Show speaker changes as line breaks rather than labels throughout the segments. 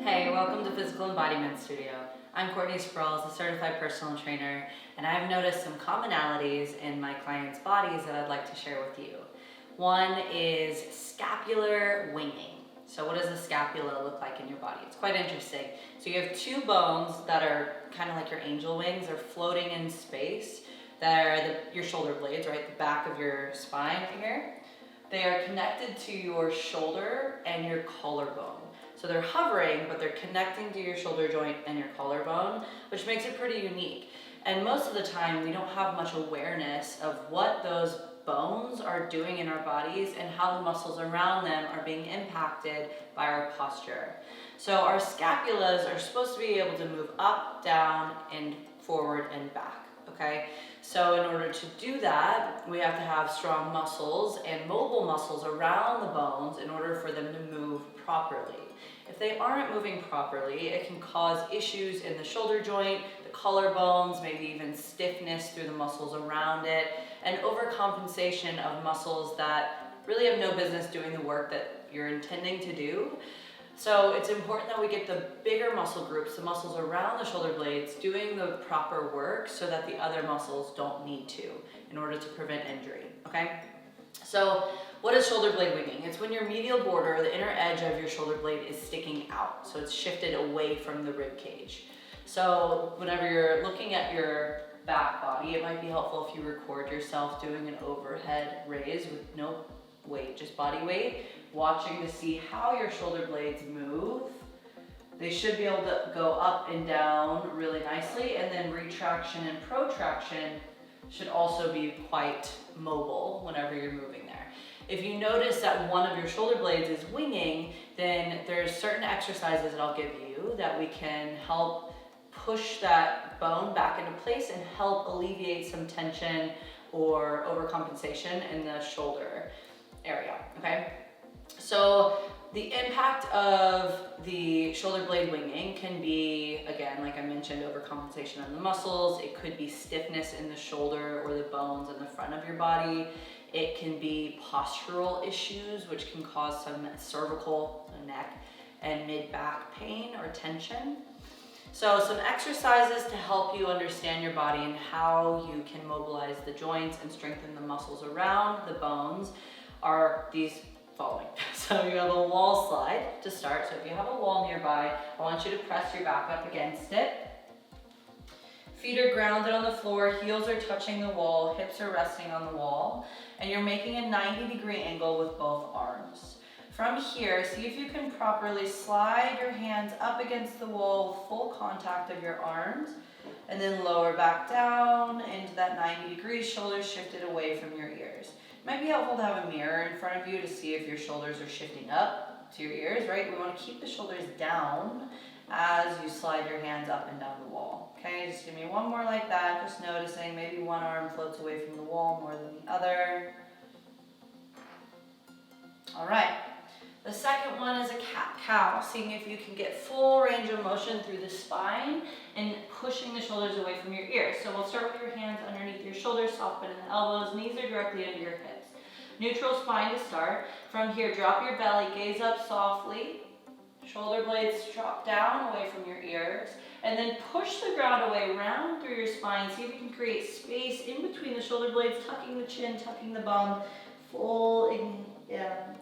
Hey, welcome to Physical Embodiment Studio. I'm Courtney Sprawls, a certified personal trainer, and I've noticed some commonalities in my clients' bodies that I'd like to share with you. One is scapular winging. So what does the scapula look like in your body? It's quite interesting. So you have two bones that are kind of like your angel wings. They're floating in space. They're your shoulder blades, right? The back of your spine here. They are connected to your shoulder and your collarbone. So they're hovering, but they're connecting to your shoulder joint and your collarbone, which makes it pretty unique. And most of the time, we don't have much awareness of what those bones are doing in our bodies and how the muscles around them are being impacted by our posture. So our scapulas are supposed to be able to move up, down, and forward and back, okay? So in order to do that, we have to have strong muscles and mobile muscles around the bones in order for them to move properly. If they aren't moving properly, it can cause issues in the shoulder joint, the collarbones, maybe even stiffness through the muscles around it, and overcompensation of muscles that really have no business doing the work that you're intending to do. So it's important that we get the bigger muscle groups, the muscles around the shoulder blades, doing the proper work so that the other muscles don't need to in order to prevent injury, okay? So what is shoulder blade winging? It's when your medial border, the inner edge of your shoulder blade, is sticking out. So it's shifted away from the rib cage. So whenever you're looking at your back body, it might be helpful if you record yourself doing an overhead raise with no weight, just body weight, watching to see how your shoulder blades move. They should be able to go up and down really nicely, and then retraction and protraction should also be quite mobile whenever you're moving there. If you notice that one of your shoulder blades is winging, then there's certain exercises that I'll give you that we can help push that bone back into place and help alleviate some tension or overcompensation in the shoulder area, okay? So the impact of the shoulder blade winging can be, again, like I mentioned, overcompensation on the muscles. It could be stiffness in the shoulder or the bones in the front of your body. It can be postural issues, which can cause some cervical, neck, and mid-back pain or tension. So some exercises to help you understand your body and how you can mobilize the joints and strengthen the muscles around the bones are these following. So you have a wall slide to start. So if you have a wall nearby, I want you to press your back up against it. Feet are grounded on the floor, heels are touching the wall, hips are resting on the wall, and you're making a 90-degree angle with both arms. From here, see if you can properly slide your hands up against the wall with full contact of your arms, and then lower back down into that 90 degrees, shoulders shifted away from your ears. It might be helpful to have a mirror in front of you to see if your shoulders are shifting up to your ears, right? We want to keep the shoulders down as you slide your hands up and down the wall. Okay, just give me one more like that, just noticing maybe one arm floats away from the wall more than the other. All right, the second one is a cat-cow, seeing if you can get full range of motion through the spine and pushing the shoulders away from your ears. So we'll start with your hands underneath your shoulders, soft bend in the elbows, knees are directly under your hips. Neutral spine to start. From here, drop your belly, gaze up softly. Shoulder blades drop down away from your ears, and then push the ground away, round through your spine. See if you can create space in between the shoulder blades, tucking the chin, tucking the bum, full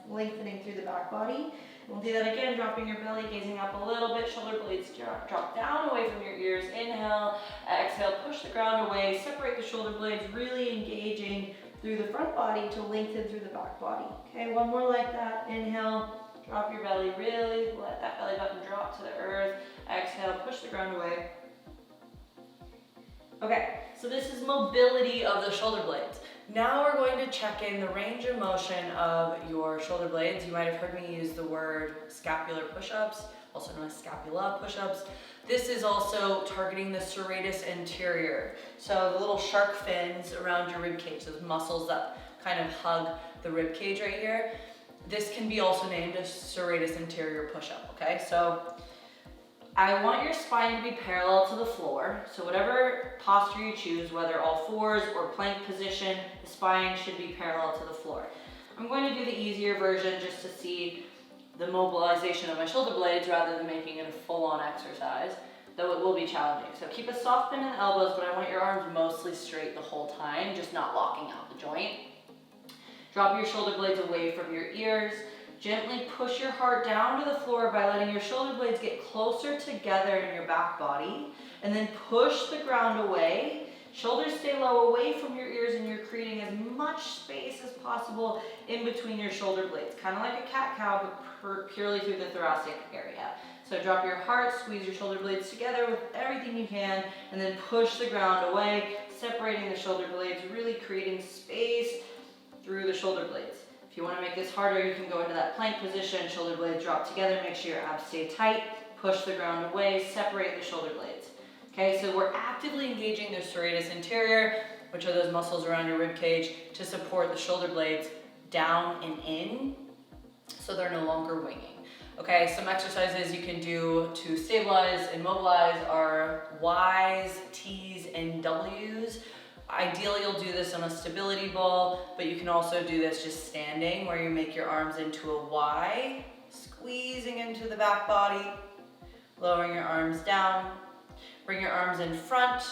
lengthening through the back body. We'll do that again, dropping your belly, gazing up a little bit, shoulder blades drop down away from your ears. Inhale, exhale, push the ground away, separate the shoulder blades, really engaging through the front body to lengthen through the back body. Okay, one more like that. Inhale. Drop your belly, really let that belly button drop to the earth. Exhale, push the ground away. Okay, so this is mobility of the shoulder blades. Now we're going to check in the range of motion of your shoulder blades. You might have heard me use the word scapular push-ups, also known as scapula push-ups. This is also targeting the serratus anterior. So the little shark fins around your rib cage, those muscles that kind of hug the rib cage right here. This can be also named a serratus anterior push-up, okay? So I want your spine to be parallel to the floor. So whatever posture you choose, whether all fours or plank position, the spine should be parallel to the floor. I'm going to do the easier version just to see the mobilization of my shoulder blades rather than making it a full-on exercise, though it will be challenging. So keep a soft bend in the elbows, but I want your arms mostly straight the whole time, just not locking out the joint. Drop your shoulder blades away from your ears. Gently push your heart down to the floor by letting your shoulder blades get closer together in your back body, and then push the ground away. Shoulders stay low away from your ears, and you're creating as much space as possible in between your shoulder blades, kind of like a cat-cow, but purely through the thoracic area. So drop your heart, squeeze your shoulder blades together with everything you can, and then push the ground away, separating the shoulder blades, really creating space through the shoulder blades. If you want to make this harder, you can go into that plank position, shoulder blades drop together, make sure your abs stay tight, push the ground away, separate the shoulder blades. Okay, so we're actively engaging the serratus anterior, which are those muscles around your rib cage, to support the shoulder blades down and in, so they're no longer winging. Okay, some exercises you can do to stabilize and mobilize are Y's, T's, and W's. Ideally, you'll do this on a stability ball, but you can also do this just standing, where you make your arms into a Y, squeezing into the back body, lowering your arms down. Bring your arms in front,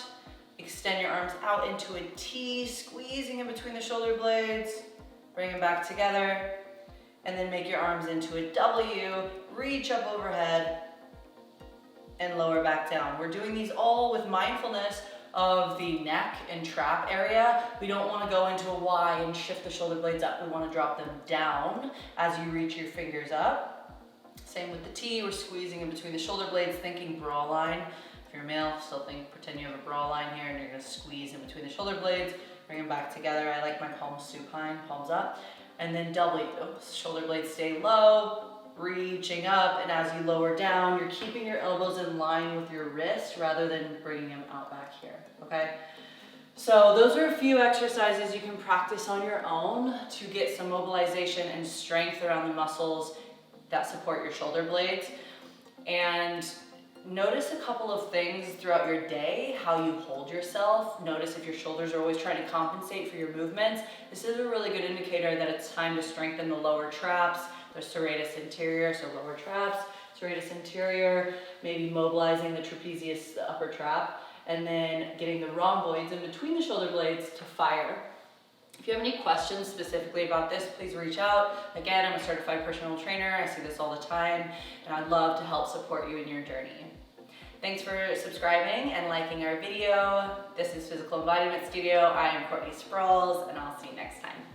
extend your arms out into a T, squeezing in between the shoulder blades, bring them back together, and then make your arms into a W, reach up overhead, and lower back down. We're doing these all with mindfulness of the neck and trap area. We don't want to go into a Y and shift the shoulder blades up. We want to drop them down as you reach your fingers up. Same with the T, we're squeezing in between the shoulder blades, thinking bra line. If you're a male, still pretend you have a bra line here, and you're gonna squeeze in between the shoulder blades, bring them back together. I like my palms supine, palms up. And then W, shoulder blades stay low, reaching up, and as you lower down, you're keeping your elbows in line with your wrist rather than bringing them out back here, okay? So those are a few exercises you can practice on your own to get some mobilization and strength around the muscles that support your shoulder blades. And notice a couple of things throughout your day, how you hold yourself. Notice if your shoulders are always trying to compensate for your movements. This is a really good indicator that it's time to strengthen the lower traps, the serratus anterior, so lower traps, serratus anterior, maybe mobilizing the trapezius, the upper trap, and then getting the rhomboids in between the shoulder blades to fire. If you have any questions specifically about this, please reach out. Again, I'm a certified personal trainer. I see this all the time, and I'd love to help support you in your journey. Thanks for subscribing and liking our video. This is Physical Embodiment Studio. I am Courtney Sprawls, and I'll see you next time.